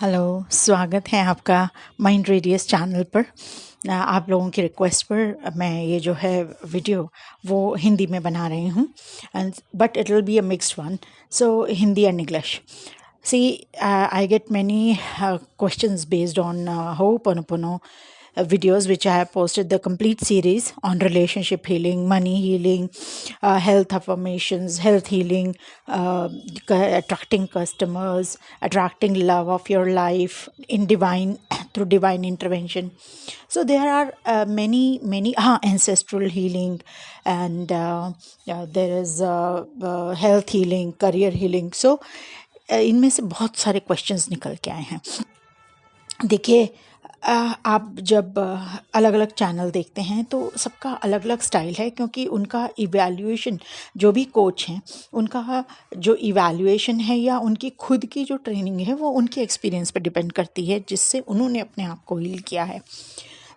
Hello, स्वागत है आपका माइंड रेडियस चैनल पर। आप लोगों की रिक्वेस्ट पर मैं ये जो है वीडियो वो हिंदी में बना रही हूँ, and but it will be a mixed one, so Hindi and English. See, I get many questions based on Ho'oponopono videos, which I have posted the complete series on relationship healing, money healing, health affirmations, health healing, attracting customers, attracting love of your life in divine through divine intervention. So there are many ancestral healing, and there is health healing, career healing. So इनमें से बहुत सारे questions निकल के आए हैं. देखिए, आप जब अलग अलग चैनल देखते हैं तो सबका अलग अलग स्टाइल है, क्योंकि उनका इवैल्यूएशन, जो भी कोच हैं उनका जो इवैल्यूएशन है या उनकी खुद की जो ट्रेनिंग है वो उनके एक्सपीरियंस पर डिपेंड करती है, जिससे उन्होंने अपने आप को हील किया है.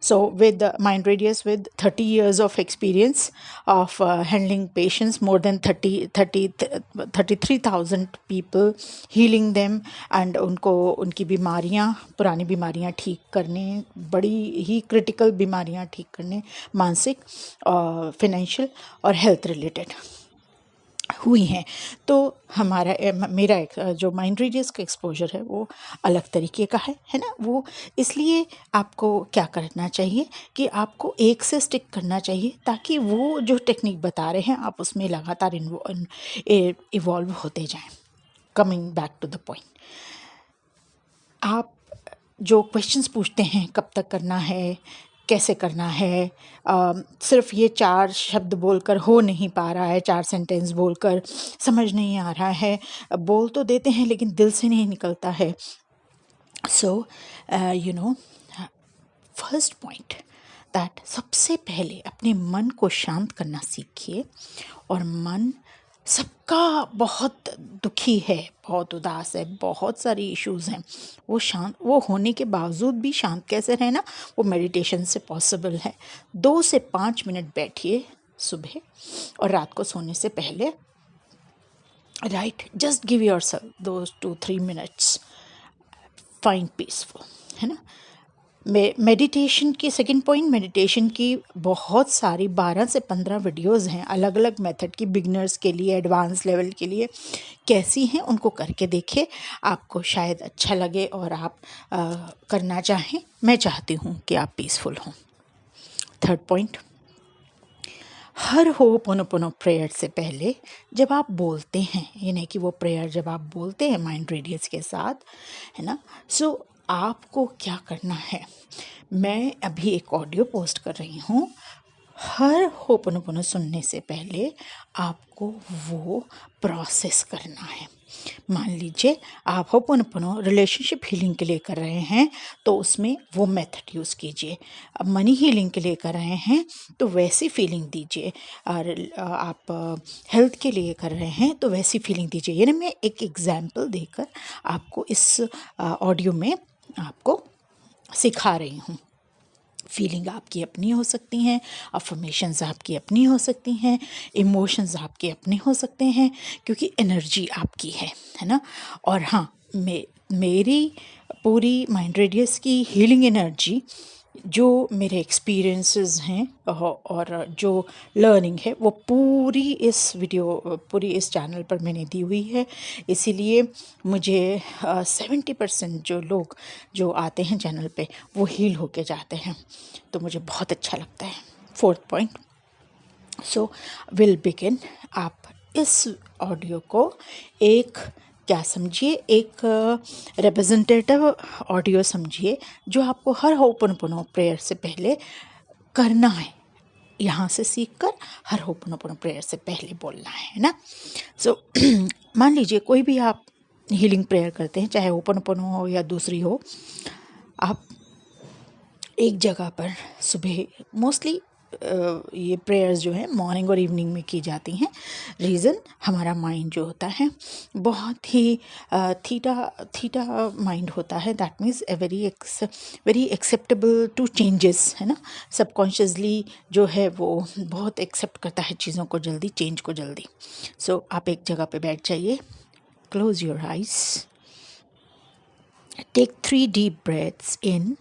So with Mind Radius, with 30 years of experience of handling patients, more than 33,000 people, healing them, and उनको उनकी बीमारियां, पुरानी बीमारियां ठीक करने, बड़ी ही क्रिटिकल बीमारियां ठीक करने, मानसिक, फाइनेंशियल और हेल्थ रिलेटेड हुई हैं. तो मेरा एक जो माइंड रेडियस का एक्सपोजर है वो अलग तरीके का है ना. वो इसलिए आपको क्या करना चाहिए कि आपको एक से स्टिक करना चाहिए, ताकि वो जो टेक्निक बता रहे हैं आप उसमें लगातार इवॉल्व होते जाएं. Coming back to the point, आप जो क्वेश्चंस पूछते हैं, कब तक करना है, कैसे करना है, सिर्फ ये 4 शब्द बोलकर हो नहीं पा रहा है, 4 सेंटेंस बोलकर समझ नहीं आ रहा है, बोल तो देते हैं लेकिन दिल से नहीं निकलता है. सो फर्स्ट पॉइंट दैट, सबसे पहले अपने मन को शांत करना सीखिए. और मन सबका बहुत दुखी है, बहुत उदास है, बहुत सारी इश्यूज़ हैं. वो होने के बावजूद भी शांत कैसे रहना, वो मेडिटेशन से पॉसिबल है. 2 से 5 मिनट बैठिए सुबह और रात को सोने से पहले. Right, just give your self those 2-3 minutes, find peaceful, है ना. मेडिटेशन की सेकंड पॉइंट, मेडिटेशन की बहुत सारी 12 से 15 वीडियोस हैं अलग अलग मेथड की, बिगनर्स के लिए, एडवांस लेवल के लिए. कैसी हैं उनको करके देखिए, आपको शायद अच्छा लगे और आप करना चाहें. मैं चाहती हूँ कि आप पीसफुल हों. थर्ड पॉइंट, हर होपोनोपोनो प्रेयर से पहले जब आप बोलते हैं, ये नहीं कि वो प्रेयर जब आप बोलते हैं माइंड रेडियस के साथ, है ना, सो आपको क्या करना है. मैं अभी एक ऑडियो पोस्ट कर रही हूँ. हर होपोनोपोनो सुनने से पहले आपको वो प्रोसेस करना है. मान लीजिए आप होपोनोपोनो रिलेशनशिप हीलिंग के लिए कर रहे हैं तो उसमें वो मेथड यूज़ कीजिए. अब मनी हीलिंग के लिए कर रहे हैं तो वैसी फीलिंग दीजिए. और आप हेल्थ के लिए कर रहे हैं तो वैसी फीलिंग दीजिए. यानी मैं एक एग्जाम्पल देकर आपको इस ऑडियो में आपको सिखा रही हूँ. फीलिंग आपकी अपनी हो सकती हैं, अफर्मेशंस आपकी अपनी हो सकती हैं, इमोशंस आपके अपने हो सकते हैं, क्योंकि एनर्जी आपकी है ना. और हाँ, मेरी पूरी माइंड रेडियस की हीलिंग एनर्जी, जो मेरे एक्सपीरियंसेस हैं और जो लर्निंग है, वो पूरी इस चैनल पर मैंने दी हुई है. इसीलिए मुझे 70% जो लोग जो आते हैं चैनल पे वो हील होके जाते हैं, तो मुझे बहुत अच्छा लगता है. Fourth point, so will begin. आप इस ऑडियो को एक क्या समझिए, एक रिप्रेजेंटेटिव ऑडियो समझिए, जो आपको हर होपोनोपोनो प्रेयर से पहले करना है. यहाँ से सीखकर हर होपोनोपोनो प्रेयर से पहले बोलना है ना. सो मान लीजिए कोई भी आप हीलिंग प्रेयर करते हैं, चाहे होपोनोपोनो हो या दूसरी हो, आप एक जगह पर सुबह, मोस्टली ये प्रेयर्स जो है मॉर्निंग और इवनिंग में की जाती हैं. रीज़न, हमारा माइंड जो होता है बहुत ही थीटा माइंड होता है. That means very acceptable to changes, है ना. सबकॉन्शियसली जो है वो बहुत एक्सेप्ट करता है चीज़ों को जल्दी, चेंज को जल्दी. सो आप एक जगह पे बैठ जाइए, close your eyes, Take 3 deep breaths in.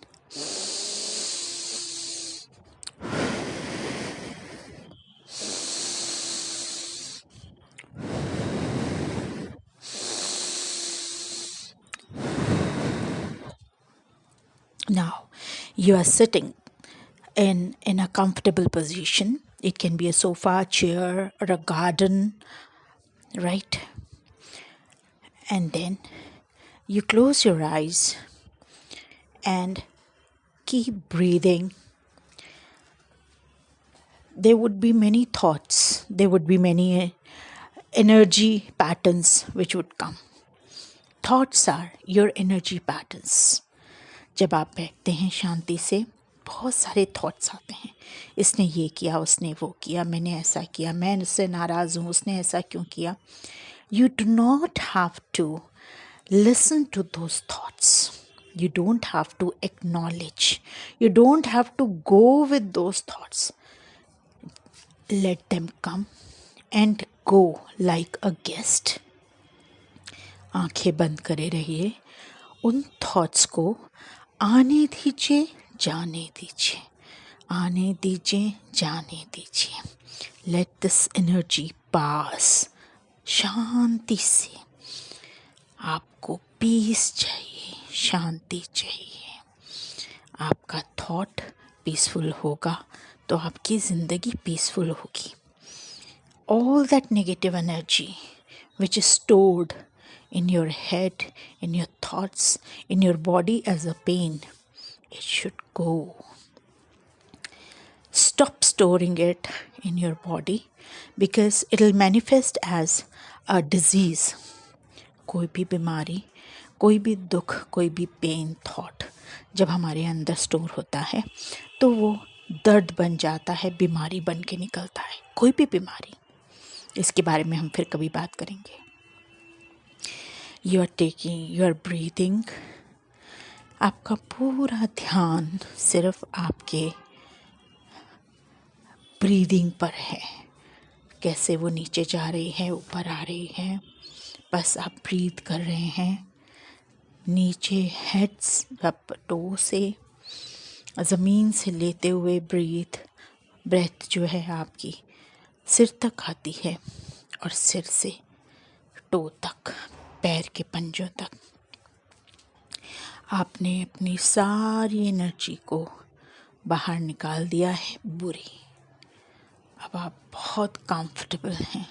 Now, you are sitting in a comfortable position. It can be a sofa, chair, or a garden, right? And then you close your eyes and keep breathing. There would be many thoughts, there would be many energy patterns which would come. Thoughts are your energy patterns. जब आप बैठते हैं शांति से, बहुत सारे thoughts आते हैं. इसने ये किया, उसने वो किया, मैंने ऐसा किया, मैं उससे नाराज़ हूँ, उसने ऐसा क्यों किया. You do not have to listen to those thoughts. You don't have to acknowledge. You don't have to go with those thoughts. Let them come and go like a guest. आंखें बंद करे रहिए. उन थॉट्स को आने दीजिए, जाने दीजिए, आने दीजिए, जाने दीजिए. लेट दिस एनर्जी पास. शांति से. आपको पीस चाहिए, शांति चाहिए. आपका थॉट पीसफुल होगा तो आपकी ज़िंदगी पीसफुल होगी. All that negative energy which is stored in your head, in your thoughts, in your body as a pain, it should go. Stop storing it in your body because it will manifest as a disease. कोई भी बीमारी, कोई भी दुख, कोई भी pen thought जब हमारे अंदर स्टोर होता है तो वो दर्द बन जाता है, बीमारी बन के निकलता है. कोई भी बीमारी. इसके बारे में हम फिर कभी बात करेंगे. You are breathing. आपका पूरा ध्यान सिर्फ आपके ब्रीदिंग पर है. कैसे वो नीचे जा रही है, ऊपर आ रही है, बस आप ब्रीथ कर रहे हैं. नीचे हेड्स टो से ज़मीन से लेते हुए ब्रेथ जो है आपकी सिर तक आती है और सिर से टो तक, पैर के पंजों तक. आपने अपनी सारी एनर्जी को बाहर निकाल दिया है बुरी. अब आप बहुत कंफर्टेबल हैं.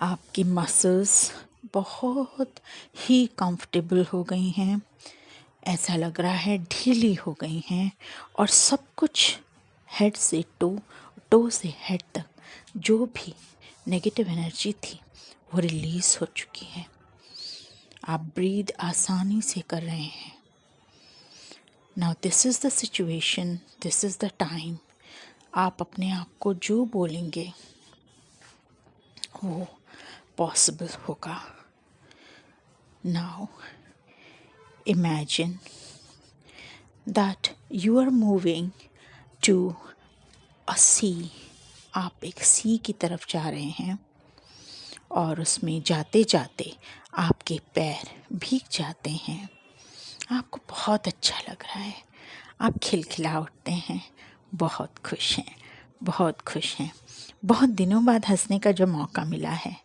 आपकी मसल्स बहुत ही कंफर्टेबल हो गई हैं. ऐसा लग रहा है ढीली हो गई हैं और सब कुछ हेड से टो से हेड तक जो भी नेगेटिव एनर्जी थी वो रिलीज़ हो चुकी है. आप ब्रीद आसानी से कर रहे हैं. Now this is the situation, this is the time. आप अपने आप को जो बोलेंगे वो पॉसिबल होगा. Now imagine that you are moving to a sea. आप एक सी की तरफ जा रहे हैं और उसमें जाते जाते आपके पैर भीग जाते हैं. आपको बहुत अच्छा लग रहा है. आप खिलखिला उठते हैं. बहुत खुश हैं, बहुत खुश हैं. बहुत दिनों बाद हंसने का जो मौका मिला है.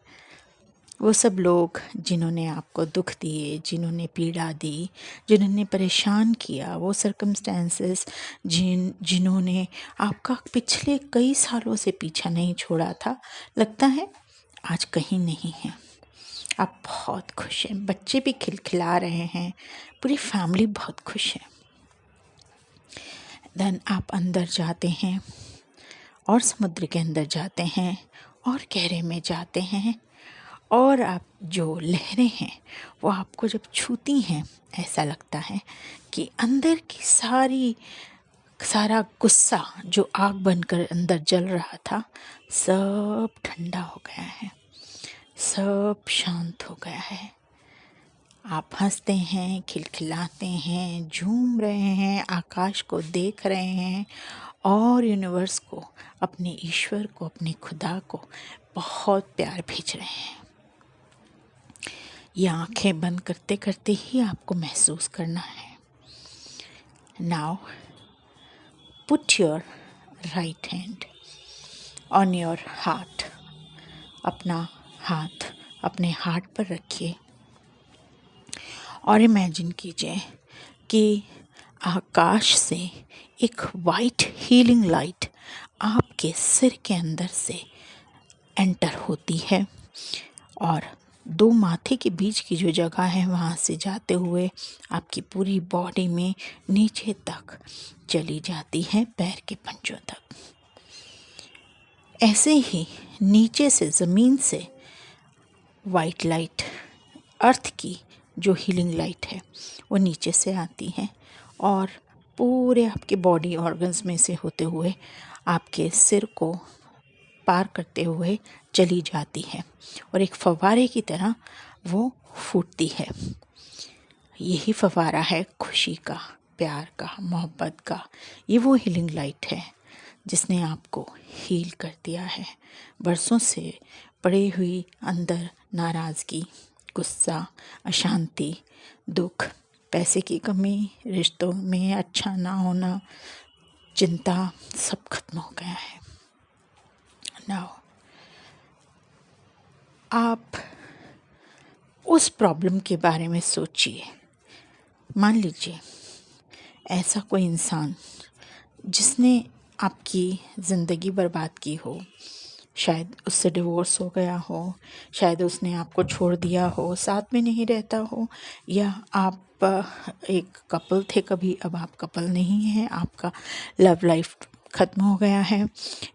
वो सब लोग जिन्होंने आपको दुख दिए, जिन्होंने पीड़ा दी, जिन्होंने परेशान किया, वो सर्कमस्टेंसेस जिन्होंने आपका पिछले कई सालों से पीछा नहीं छोड़ा था, लगता है आज कहीं नहीं है. आप बहुत खुश हैं. बच्चे भी खिलखिला रहे हैं. पूरी फैमिली बहुत खुश है. देन आप अंदर जाते हैं और समुद्र के अंदर जाते हैं और गहरे में जाते हैं और आप जो लहरें हैं वो आपको जब छूती हैं ऐसा लगता है कि अंदर की सारा गुस्सा जो आग बनकर अंदर जल रहा था सब ठंडा हो गया है, सब शांत हो गया है. आप हंसते हैं, खिलखिलाते हैं, झूम रहे हैं, आकाश को देख रहे हैं और यूनिवर्स को, अपने ईश्वर को, अपने खुदा को बहुत प्यार भेज रहे हैं. ये आंखें बंद करते करते ही आपको महसूस करना है। Now put your right hand on your heart. अपना हाथ अपने हार्ट पर रखिए और इमेजिन कीजिए कि आकाश से एक वाइट हीलिंग लाइट आपके सिर के अंदर से एंटर होती है और दो माथे के बीच की जो जगह है वहाँ से जाते हुए आपकी पूरी बॉडी में नीचे तक चली जाती है, पैर के पंजों तक। ऐसे ही नीचे से ज़मीन से वाइट लाइट, अर्थ की जो हीलिंग लाइट है वो नीचे से आती है और पूरे आपके बॉडी ऑर्गन्स में से होते हुए आपके सिर को पार करते हुए चली जाती है और एक फव्वारे की तरह वो फूटती है। यही फव्वारा है खुशी का, प्यार का, मोहब्बत का। ये वो हीलिंग लाइट है जिसने आपको हील कर दिया है। बरसों से पड़ी हुई अंदर नाराज़गी, गुस्सा, अशांति, दुख, पैसे की कमी, रिश्तों में अच्छा ना होना, चिंता, सब खत्म हो गया है। नाउ आप उस प्रॉब्लम के बारे में सोचिए। मान लीजिए ऐसा कोई इंसान जिसने आपकी ज़िंदगी बर्बाद की हो, शायद उससे डिवोर्स हो गया हो, शायद उसने आपको छोड़ दिया हो, साथ में नहीं रहता हो, या आप एक कपल थे कभी, अब आप कपल नहीं हैं, आपका लव लाइफ ख़त्म हो गया है,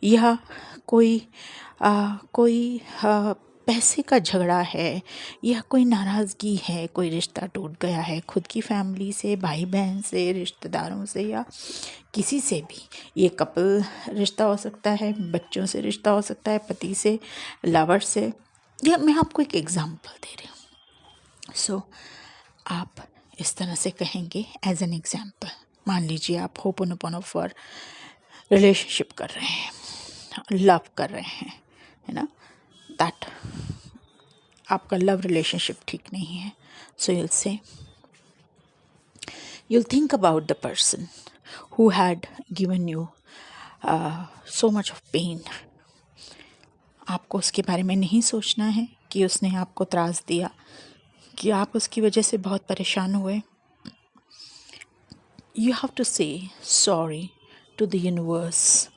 या कोई पैसे का झगड़ा है, या कोई नाराज़गी है, कोई रिश्ता टूट गया है खुद की फैमिली से, भाई बहन से, रिश्तेदारों से, या किसी से भी। ये कपल रिश्ता हो सकता है, बच्चों से रिश्ता हो सकता है, पति से, लवर से, या मैं आपको एक एग्ज़ाम्पल दे रही हूँ। सो आप इस तरह से कहेंगे एज एन एग्ज़ाम्पल। मान लीजिए आप होपोनोपोनो फॉर रिलेशनशिप कर रहे हैं, लव कर रहे हैं, है ना, दैट आपका लव रिलेशनशिप ठीक नहीं है। सो you'll think about the person who had given you so much of pain. आपको उसके बारे में नहीं सोचना है कि उसने आपको त्रास दिया, कि आप उसकी वजह से बहुत परेशान हुए। You have to say sorry to the universe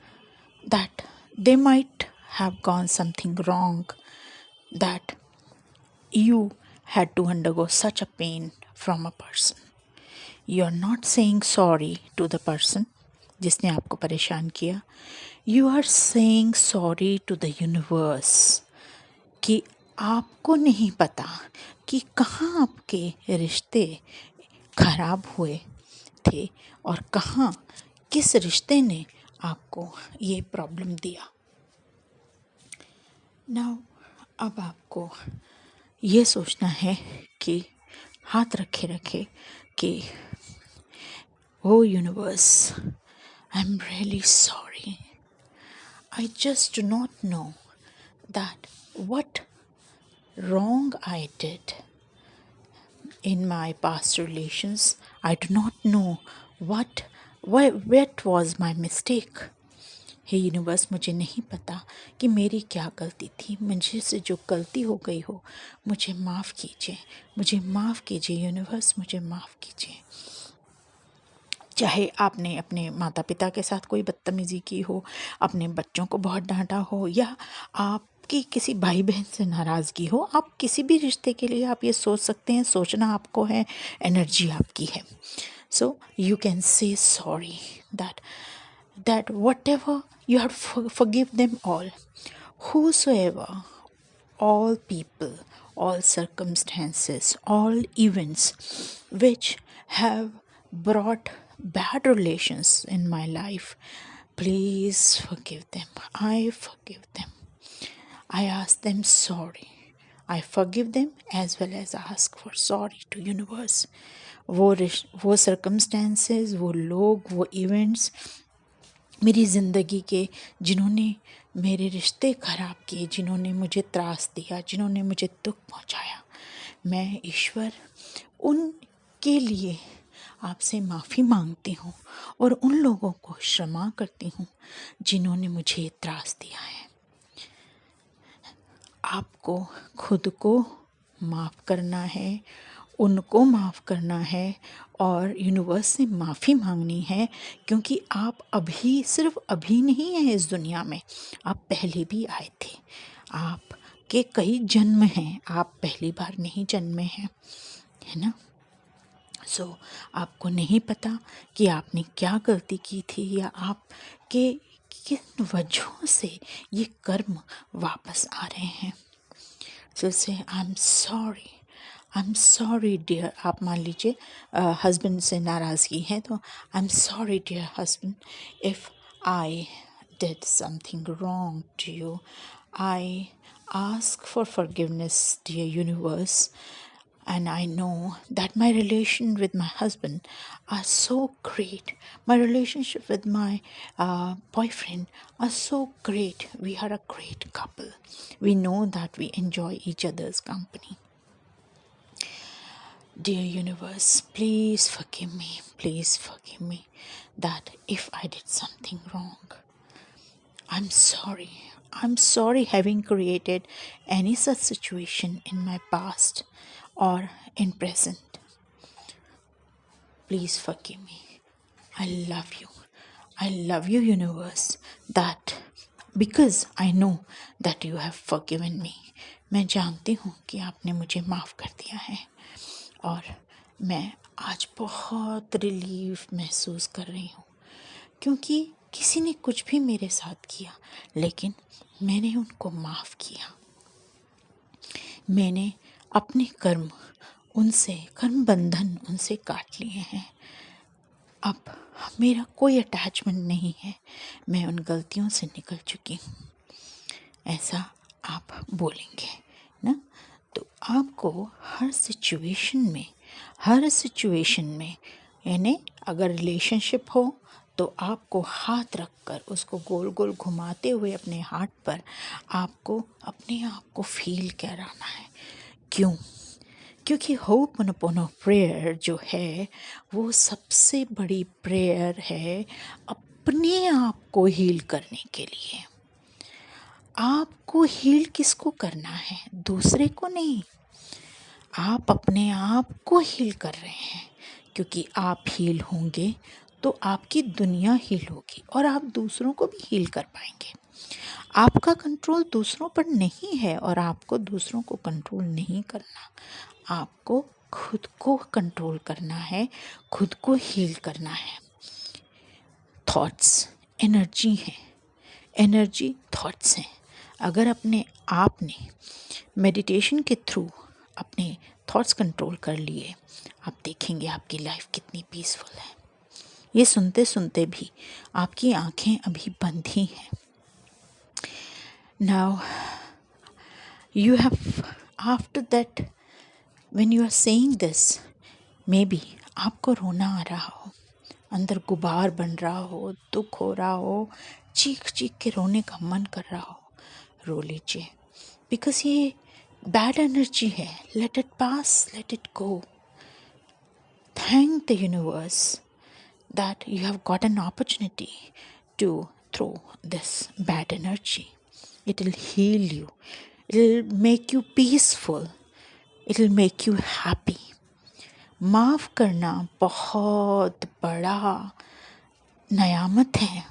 that they might have gone something wrong, that you had to undergo such a pain from a person. You are not saying sorry to the person जिसने आपको परेशान किया. You are saying sorry to the universe कि आपको नहीं पता कि कहाँ आपके रिश्ते खराब हुए थे और कहाँ किस रिश्ते ने आपको ये प्रॉब्लम दिया. नाउ अब आपको ये सोचना है कि हाथ रखे रखे कि Oh universe, I'm really sorry. I just do not know that what wrong I did in my past relations. I do not know what was my mistake. हे यूनिवर्स, मुझे नहीं पता कि मेरी क्या गलती थी. मुझे से जो गलती हो गई हो मुझे माफ़ कीजिए, मुझे माफ़ कीजिए यूनिवर्स, मुझे माफ़ कीजिए. चाहे आपने अपने माता पिता के साथ कोई बदतमीज़ी की हो, अपने बच्चों को बहुत डांटा हो, या आपकी किसी भाई बहन से नाराज़गी हो, आप किसी भी रिश्ते के लिए आप ये सोच सकते हैं. सोचना आपको है, एनर्जी आपकी है. So you can say sorry that whatever you have forgive them all, whosoever, all people, all circumstances, all events which have brought bad relations in my life, please forgive them. I forgive them. I ask them sorry. I forgive them as well as ask for sorry to universe. वो circumstances, वो लोग, वो events मेरी ज़िंदगी के जिन्होंने मेरे रिश्ते ख़राब किए, जिन्होंने मुझे त्रास दिया, जिन्होंने मुझे दुख पहुंचाया, मैं ईश्वर उनके लिए आपसे माफ़ी मांगती हूँ और उन लोगों को क्षमा करती हूँ जिन्होंने मुझे त्रास दिया है। आपको खुद को माफ़ करना है, उनको माफ़ करना है और यूनिवर्स से माफ़ी मांगनी है, क्योंकि आप अभी सिर्फ अभी नहीं हैं इस दुनिया में, आप पहले भी आए थे। आपके कई जन्म हैं, आप पहली बार नहीं जन्मे हैं, है ना। आपको नहीं पता कि आपने क्या गलती की थी या आपके किन वजहों से ये कर्म वापस आ रहे हैं। से आई एम सॉरी डियर। आप मान लीजिए हस्बैंड से नाराज़गी है तो I am sorry dear husband if I did something wrong to you. I ask for forgiveness, dear universe, and I know that my relation with my husband are so great. My relationship with my boyfriend are so great. We are a great couple. We know that we enjoy each other's company. Dear universe, please forgive me. Please forgive me that if I did something wrong. I'm sorry. I'm sorry having created any such situation in my past or in present. Please forgive me. I love you. I love you, universe, that because I know that you have forgiven me. मैं जानती हूँ कि आपने मुझे माफ़ कर दिया है और मैं आज बहुत रिलीफ महसूस कर रही हूँ, क्योंकि किसी ने कुछ भी मेरे साथ किया लेकिन मैंने उनको माफ़ किया। मैंने अपने कर्म बंधन उनसे काट लिए हैं। अब मेरा कोई अटैचमेंट नहीं है, मैं उन गलतियों से निकल चुकी हूँ। ऐसा आप बोलेंगे ना, तो आपको हर सिचुएशन में यानी अगर रिलेशनशिप हो तो आपको हाथ रखकर उसको गोल गोल घुमाते हुए अपने हाथ पर आपको अपने आप को फील कराना है। क्यों? क्योंकि होपनोपोनो प्रेयर जो है वो सबसे बड़ी प्रेयर है अपने आप को हील करने के लिए। आपको हील किसको करना है? दूसरे को नहीं। आप अपने आप को हील कर रहे हैं, क्योंकि आप हील होंगे तो आपकी दुनिया हील होगी और आप दूसरों को भी हील कर पाएंगे। आपका कंट्रोल दूसरों पर नहीं है और आपको दूसरों को कंट्रोल नहीं करना। आपको खुद को कंट्रोल करना है, खुद को हील करना है। थॉट्स एनर्जी हैं, एनर्जी थॉट्स हैं। अगर अपने आप ने मेडिटेशन के थ्रू अपने थॉट्स कंट्रोल कर लिए, आप देखेंगे आपकी लाइफ कितनी पीसफुल है। ये सुनते सुनते भी आपकी आंखें अभी बंद ही हैं। Now you have, after that, when you are saying this, maybe आपको रोना आ रहा हो, अंदर गुबार बन रहा हो, दुख हो रहा हो, चीख चीख के रोने का मन कर रहा हो, रो लीजिए। बिकॉज ये बैड एनर्जी है। Let it pass, let it go. Thank the universe that you have got an opportunity to throw this bad energy. It will heal you. It will make you peaceful. It will make you happy. माफ़ करना बहुत बड़ा नयामत है।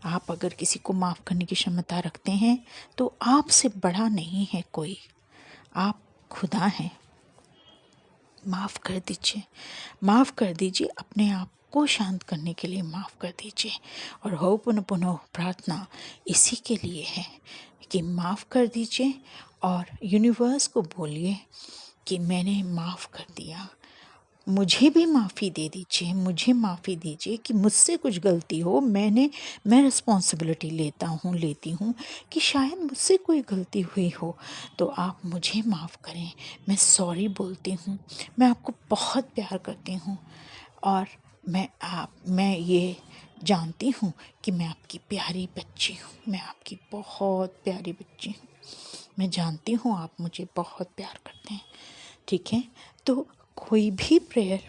आप अगर किसी को माफ़ करने की क्षमता रखते हैं तो आपसे बड़ा नहीं है कोई। आप खुदा हैं। माफ़ कर दीजिए, माफ़ कर दीजिए। अपने आप को शांत करने के लिए माफ़ कर दीजिए। और होपनोपोनो प्रार्थना इसी के लिए है कि माफ़ कर दीजिए और यूनिवर्स को बोलिए कि मैंने माफ़ कर दिया, मुझे भी माफ़ी दे दीजिए, मुझे माफ़ी दीजिए कि मुझसे कुछ गलती हो। मैं रिस्पॉन्सिबिलिटी लेती हूँ कि शायद मुझसे कोई गलती हुई हो, तो आप मुझे माफ़ करें। मैं सॉरी बोलती हूँ। मैं आपको बहुत प्यार करती हूँ और मैं ये जानती हूँ कि मैं आपकी प्यारी बच्ची हूँ। मैं आपकी बहुत प्यारी बच्ची हूँ। मैं जानती हूँ आप मुझे बहुत प्यार करते हैं। ठीक है। तो कोई भी प्रेयर,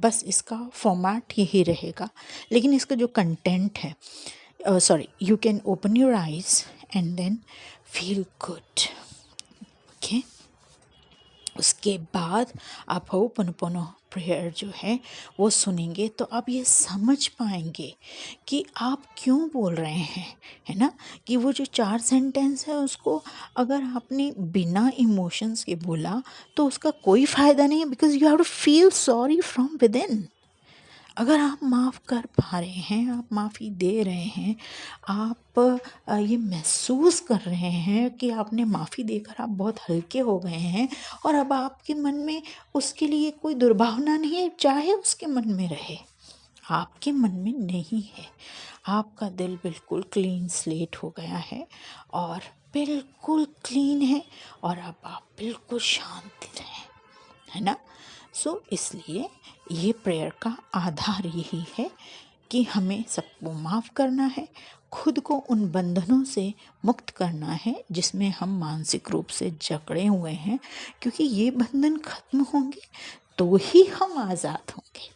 बस इसका फॉर्मेट यही रहेगा, लेकिन इसका जो कंटेंट है, sorry, you can open your eyes and then feel good. Okay, उसके बाद आप होपोनोपोनो प्रेयर जो है वो सुनेंगे तो आप ये समझ पाएंगे कि आप क्यों बोल रहे हैं, है ना। कि वो जो 4 सेंटेंस है उसको अगर आपने बिना इमोशंस के बोला तो उसका कोई फ़ायदा नहीं है, because you have to feel sorry from within. अगर आप माफ़ कर पा रहे हैं, आप माफ़ी दे रहे हैं, आप ये महसूस कर रहे हैं कि आपने माफ़ी देकर आप बहुत हल्के हो गए हैं और अब आपके मन में उसके लिए कोई दुर्भावना नहीं है, चाहे उसके मन में रहे, आपके मन में नहीं है। आपका दिल बिल्कुल क्लीन स्लेट हो गया है और बिल्कुल क्लीन है और अब आप बिल्कुल शांति रहें, है ना। सो इसलिए ये प्रेयर का आधार यही है कि हमें सबको माफ़ करना है, खुद को उन बंधनों से मुक्त करना है जिसमें हम मानसिक रूप से जकड़े हुए हैं, क्योंकि ये बंधन खत्म होंगे तो ही हम आज़ाद होंगे।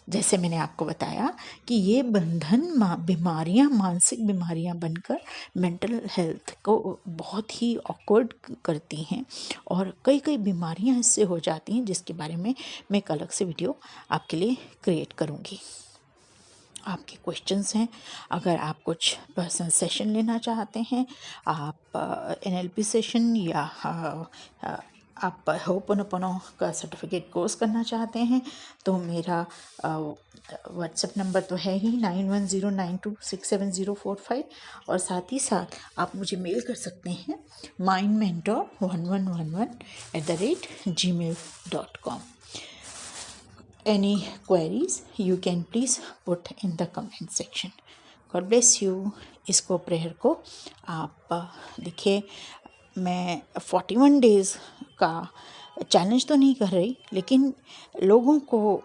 जैसे मैंने आपको बताया कि ये बंधन बीमारियां, मानसिक बीमारियां बनकर मेंटल हेल्थ को बहुत ही ऑकवर्ड करती हैं और कई कई बीमारियां इससे हो जाती हैं, जिसके बारे में मैं एक अलग से वीडियो आपके लिए क्रिएट करूँगी। आपके क्वेश्चंस हैं, अगर आप कुछ पर्सनल सेशन लेना चाहते हैं, आप NLP सेशन या आप होपोनोपोनो का सर्टिफिकेट कोर्स करना चाहते हैं, तो मेरा व्हाट्सएप नंबर तो है ही 9109267045, और साथ ही साथ आप मुझे मेल कर सकते हैं mindmentor1111@gmail.com। Any queries you can please put in the comment section. God bless you। इसको प्रेयर को आप देखिए, मैं 41 डेज़ का चैलेंज तो नहीं कर रही, लेकिन लोगों को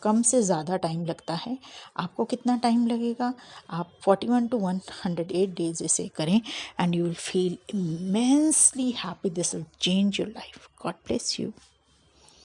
कम से ज़्यादा टाइम लगता है। आपको कितना टाइम लगेगा? आप 41 to 108 डेज़ इसे करें and you will feel immensely happy. This will change your life. God bless you.